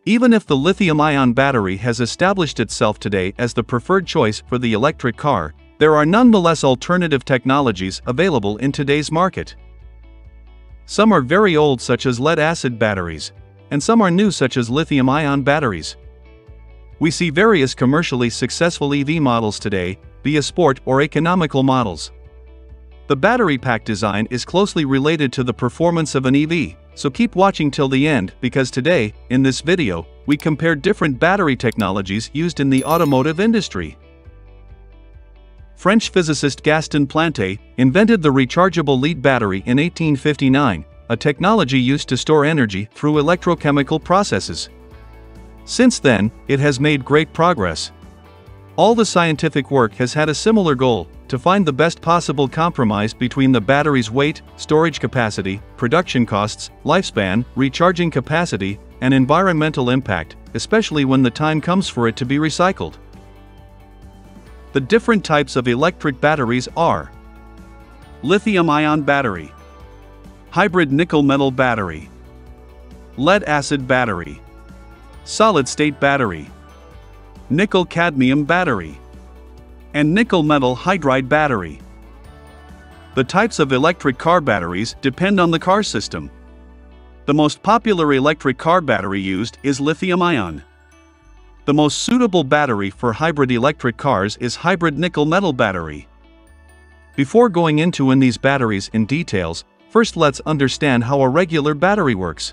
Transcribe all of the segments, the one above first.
Even if the lithium-ion battery has established itself today as the preferred choice for the electric car, there are nonetheless alternative technologies available in today's market. Some are very old, such as lead-acid batteries, and some are new, such as lithium-ion batteries. We see various commercially successful EV models today, be sport or economical models. The battery pack design is closely related to the performance of an EV, so keep watching till the end, because today, in this video, we compare different battery technologies used in the automotive industry. French physicist Gaston Planté invented the rechargeable lead battery in 1859, a technology used to store energy through electrochemical processes. Since then, it has made great progress. All the scientific work has had a similar goal: to find the best possible compromise between the battery's weight, storage capacity, production costs, lifespan, recharging capacity, and environmental impact, especially when the time comes for it to be recycled. The different types of electric batteries are: lithium-ion battery, hybrid nickel-metal battery, lead-acid battery, solid-state battery, nickel-cadmium battery, and nickel-metal hydride battery. The types of electric car batteries depend on the car system. The most popular electric car battery used is lithium-ion. The most suitable battery for hybrid electric cars is hybrid nickel-metal battery. Before going into these batteries in details, first let's understand how a regular battery works.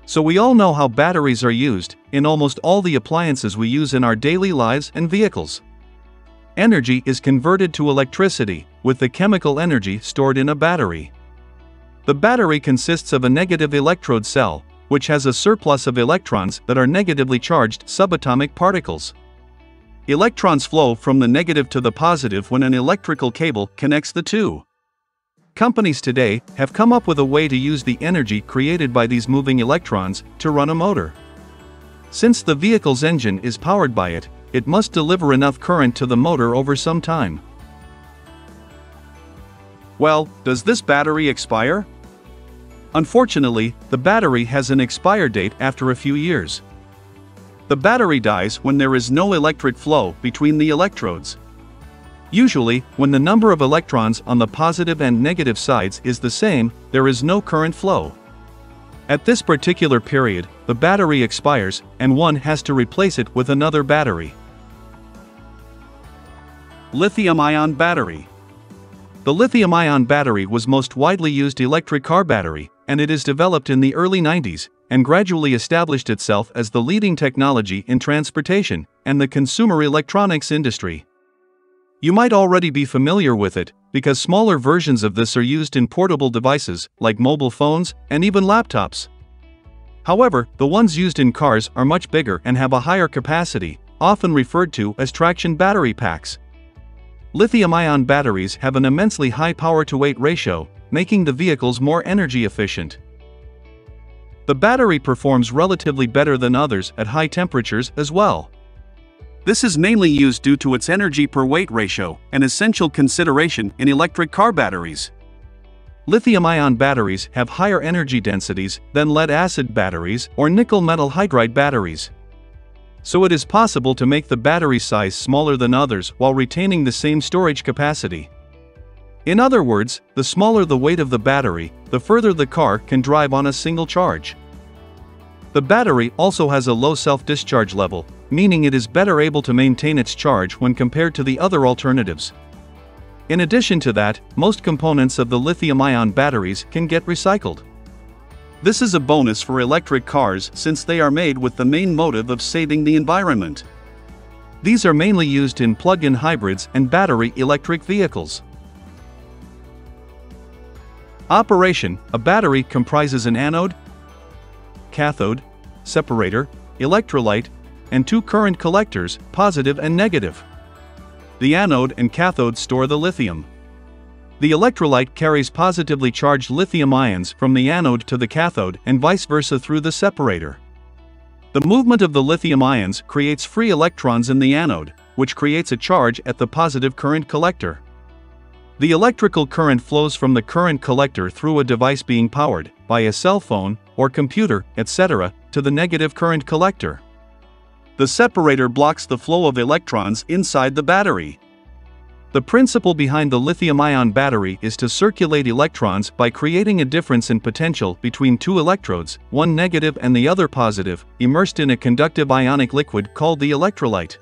So we all know how batteries are used in almost all the appliances we use in our daily lives and vehicles. Energy is converted to electricity, with the chemical energy stored in a battery. The battery consists of a negative electrode cell, which has a surplus of electrons that are negatively charged subatomic particles. Electrons flow from the negative to the positive when an electrical cable connects the two. Companies today have come up with a way to use the energy created by these moving electrons to run a motor. Since the vehicle's engine is powered by it, it must deliver enough current to the motor over some time. Well, does this battery expire? Unfortunately, the battery has an expire date after a few years. The battery dies when there is no electric flow between the electrodes. Usually, when the number of electrons on the positive and negative sides is the same, there is no current flow. At this particular period, the battery expires, and one has to replace it with another battery. Lithium-ion battery. The lithium-ion battery was most widely used electric car battery, and it is developed in the early 90s, and gradually established itself as the leading technology in transportation and the consumer electronics industry. You might already be familiar with it, because smaller versions of this are used in portable devices, like mobile phones, and even laptops. However, the ones used in cars are much bigger and have a higher capacity, often referred to as traction battery packs. Lithium-ion batteries have an immensely high power-to-weight ratio, making the vehicles more energy efficient. The battery performs relatively better than others at high temperatures as well. This is mainly used due to its energy per weight ratio, an essential consideration in electric car batteries. Lithium-ion batteries have higher energy densities than lead-acid batteries or nickel-metal hydride batteries. So it is possible to make the battery size smaller than others while retaining the same storage capacity. In other words, the smaller the weight of the battery, the further the car can drive on a single charge. The battery also has a low self-discharge level, meaning it is better able to maintain its charge when compared to the other alternatives. In addition to that, most components of the lithium-ion batteries can get recycled. This is a bonus for electric cars since they are made with the main motive of saving the environment. These are mainly used in plug-in hybrids and battery electric vehicles. Operation: a battery comprises an anode, cathode, separator, electrolyte, and two current collectors, positive and negative. The anode and cathode store the lithium. The electrolyte carries positively charged lithium ions from the anode to the cathode and vice versa through the separator. The movement of the lithium ions creates free electrons in the anode, which creates a charge at the positive current collector. The electrical current flows from the current collector through a device being powered by a cell phone, or computer, etc., to the negative current collector. The separator blocks the flow of electrons inside the battery. The principle behind the lithium-ion battery is to circulate electrons by creating a difference in potential between two electrodes, one negative and the other positive, immersed in a conductive ionic liquid called the electrolyte.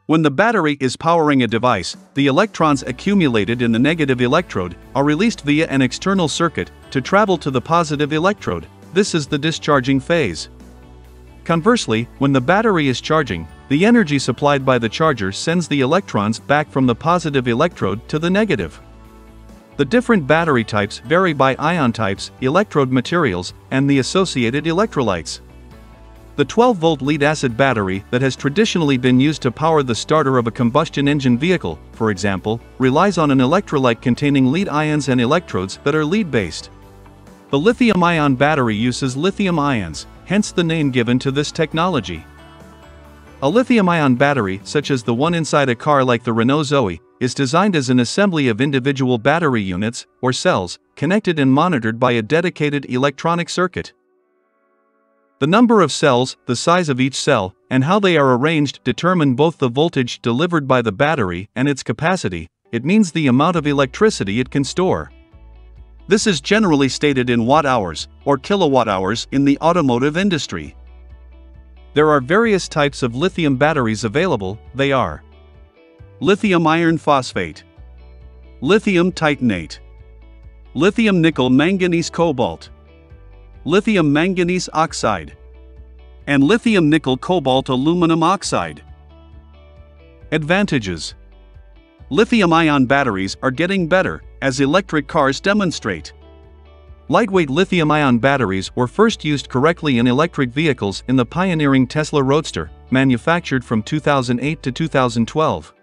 When the battery is powering a device, the electrons accumulated in the negative electrode are released via an external circuit to travel to the positive electrode. This is the discharging phase. Conversely, when the battery is charging, the energy supplied by the charger sends the electrons back from the positive electrode to the negative. The different battery types vary by ion types, electrode materials, and the associated electrolytes. The 12-volt lead-acid battery that has traditionally been used to power the starter of a combustion engine vehicle, for example, relies on an electrolyte containing lead ions and electrodes that are lead-based. The lithium-ion battery uses lithium ions, hence the name given to this technology. A lithium-ion battery, such as the one inside a car like the Renault Zoe, is designed as an assembly of individual battery units, or cells, connected and monitored by a dedicated electronic circuit. The number of cells, the size of each cell, and how they are arranged determine both the voltage delivered by the battery and its capacity. It means the amount of electricity it can store. This is generally stated in watt-hours, or kilowatt-hours in the automotive industry. There are various types of lithium batteries available. They are lithium iron phosphate, lithium titanate, lithium nickel manganese cobalt, lithium manganese oxide, and lithium nickel cobalt aluminum oxide. Advantages: lithium-ion batteries are getting better, as electric cars demonstrate. Lightweight lithium-ion batteries were first used correctly in electric vehicles in the pioneering Tesla Roadster, manufactured from 2008 to 2012.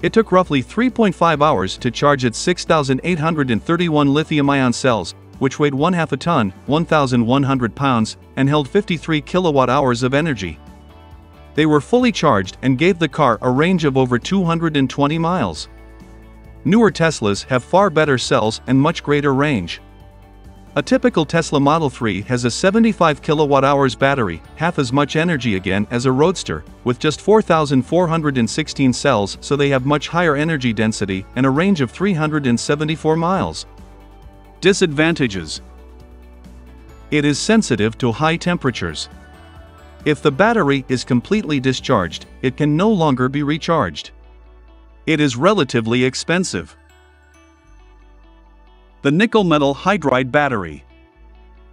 It took roughly 3.5 hours to charge its 6,831 lithium-ion cells, which weighed 1/2 a ton, 1,100 pounds, and held 53 kilowatt-hours of energy. They were fully charged and gave the car a range of over 220 miles. Newer Teslas have far better cells and much greater range. A typical Tesla Model 3 has a 75 kilowatt-hours battery, half as much energy again as a Roadster, with just 4,416 cells, so they have much higher energy density and a range of 374 miles. Disadvantages: it is sensitive to high temperatures. If the battery is completely discharged, it can no longer be recharged. It is relatively expensive. The nickel metal hydride battery.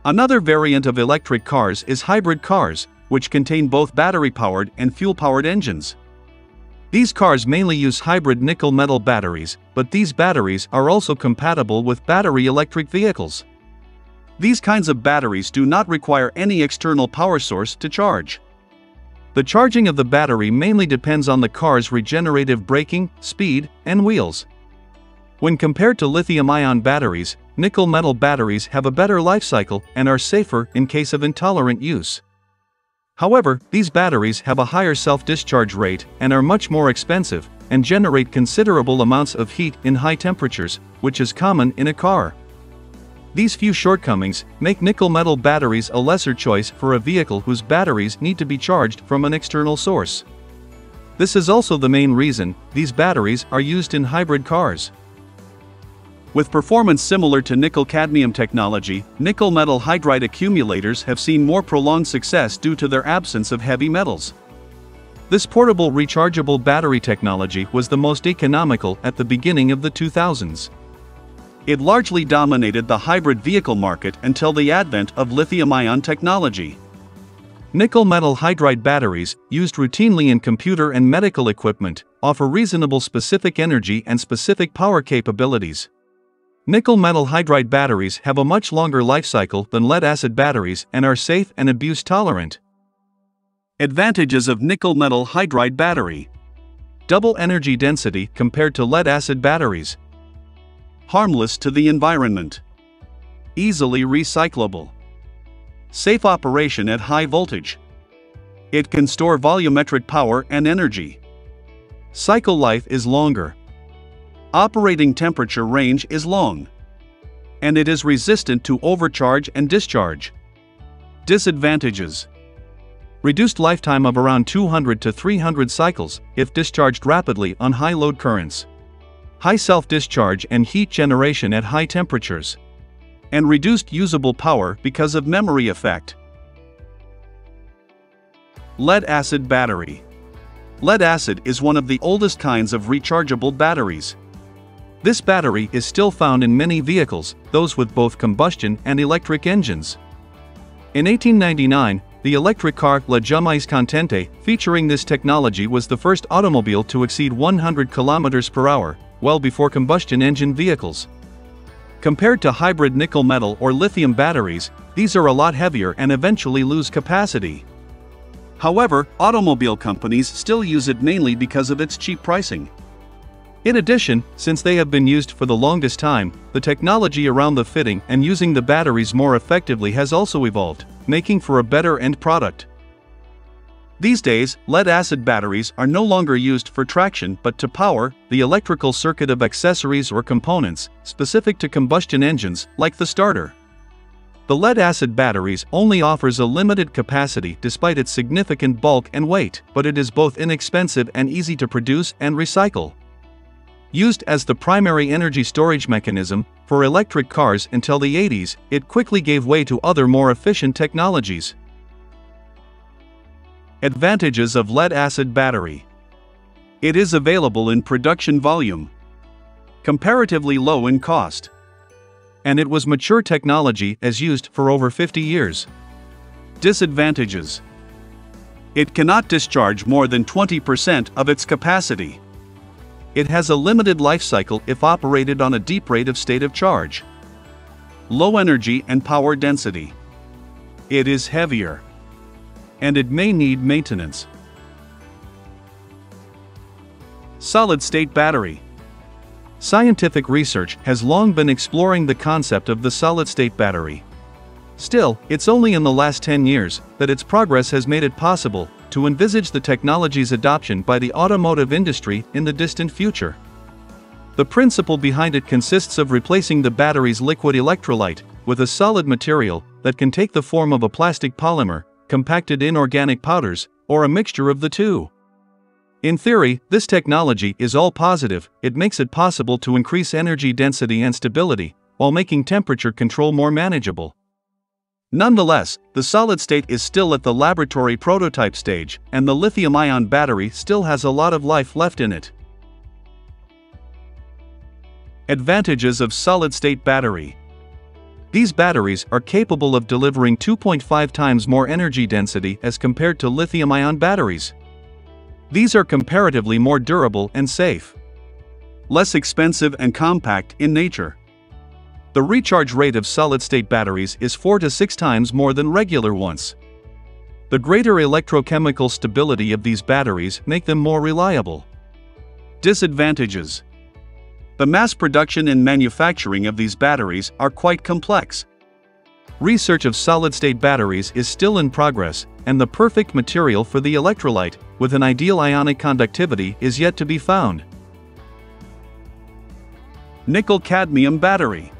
Another variant of electric cars is hybrid cars, which contain both battery-powered and fuel-powered engines. These cars mainly use hybrid nickel metal batteries, but these batteries are also compatible with battery electric vehicles. These kinds of batteries do not require any external power source to charge. The charging of the battery mainly depends on the car's regenerative braking, speed, and wheels. When compared to lithium-ion batteries, nickel metal batteries have a better life cycle and are safer in case of intolerant use. However, these batteries have a higher self-discharge rate and are much more expensive, and generate considerable amounts of heat in high temperatures, which is common in a car. These few shortcomings make nickel metal batteries a lesser choice for a vehicle whose batteries need to be charged from an external source. This is also the main reason these batteries are used in hybrid cars. With performance similar to nickel-cadmium technology, nickel metal hydride accumulators have seen more prolonged success due to their absence of heavy metals. This portable rechargeable battery technology was the most economical at the beginning of the 2000s. It largely dominated the hybrid vehicle market until the advent of lithium-ion technology. Nickel metal hydride batteries, used routinely in computer and medical equipment, offer reasonable specific energy and specific power capabilities. Nickel metal hydride batteries have a much longer life cycle than lead-acid batteries and are safe and abuse-tolerant. Advantages of nickel metal hydride battery: double energy density compared to lead-acid batteries. Harmless to the environment. Easily recyclable. Safe operation at high voltage. It can store volumetric power and energy. Cycle life is longer. Operating temperature range is long. And it is resistant to overcharge and discharge. Disadvantages: reduced lifetime of around 200 to 300 cycles if discharged rapidly on high load currents. High self-discharge and heat generation at high temperatures. And reduced usable power because of memory effect. Lead-acid battery. Lead-acid is one of the oldest kinds of rechargeable batteries. This battery is still found in many vehicles, those with both combustion and electric engines. In 1899, the electric car Lithium-ion featuring this technology was the first automobile to exceed 100 km/h, well before combustion engine vehicles. Compared to hybrid nickel-metal or lithium batteries, these are a lot heavier and eventually lose capacity. However, automobile companies still use it mainly because of its cheap pricing. In addition, since they have been used for the longest time, the technology around the fitting and using the batteries more effectively has also evolved, making for a better end product. These days, lead-acid batteries are no longer used for traction but to power the electrical circuit of accessories or components specific to combustion engines, like the starter. The lead-acid batteries only offers a limited capacity despite its significant bulk and weight, but it is both inexpensive and easy to produce and recycle. Used as the primary energy storage mechanism for electric cars until the 80s, it quickly gave way to other more efficient technologies. Advantages of lead-acid battery. It is available in production volume. Comparatively low in cost. And it was mature technology as used for over 50 years. Disadvantages. It cannot discharge more than 20% of its capacity. It has a limited life cycle if operated on a deep rate of state of charge. Low energy and power density. It is heavier. And it may need maintenance. Solid-state battery. Scientific research has long been exploring the concept of the solid-state battery. Still, it's only in the last 10 years that its progress has made it possible to envisage the technology's adoption by the automotive industry in the distant future. The principle behind it consists of replacing the battery's liquid electrolyte with a solid material that can take the form of a plastic polymer, compacted inorganic powders, or a mixture of the two. In theory, this technology is all positive. It makes it possible to increase energy density and stability, while making temperature control more manageable. Nonetheless, the solid state is still at the laboratory prototype stage, and the lithium-ion battery still has a lot of life left in it. Advantages of solid-state battery. These batteries are capable of delivering 2.5 times more energy density as compared to lithium-ion batteries. These are comparatively more durable and safe. Less expensive and compact in nature. The recharge rate of solid-state batteries is 4 to 6 times more than regular ones. The greater electrochemical stability of these batteries make them more reliable. Disadvantages. The mass production and manufacturing of these batteries are quite complex. Research of solid-state batteries is still in progress, and the perfect material for the electrolyte, with an ideal ionic conductivity, is yet to be found. Nickel-cadmium battery.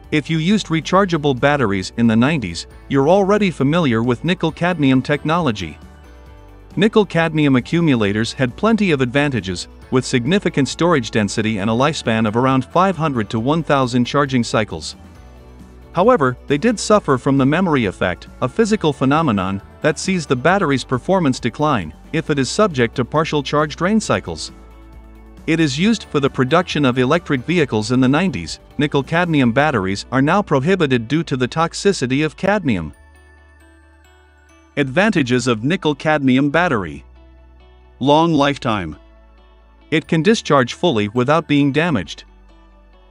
If you used rechargeable batteries in the 90s, you're already familiar with nickel-cadmium technology. Nickel-cadmium accumulators had plenty of advantages, with significant storage density and a lifespan of around 500 to 1000 charging cycles. However, they did suffer from the memory effect, a physical phenomenon that sees the battery's performance decline if it is subject to partial charge drain cycles. It is used for the production of electric vehicles in the 90s. Nickel-cadmium batteries are now prohibited due to the toxicity of cadmium. Advantages of nickel-cadmium battery. Long lifetime. It can discharge fully without being damaged.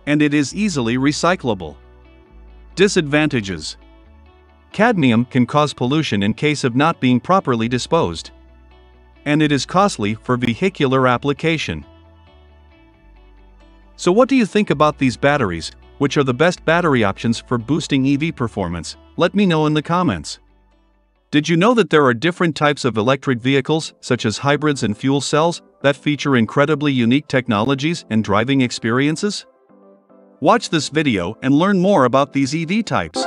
And it is easily recyclable. Disadvantages. Cadmium can cause pollution in case of not being properly disposed. And it is costly for vehicular application. So what do you think about these batteries? Which are the best battery options for boosting EV performance? Let me know in the comments. Did you know that there are different types of electric vehicles, such as hybrids and fuel cells, that feature incredibly unique technologies and driving experiences? Watch this video and learn more about these EV types.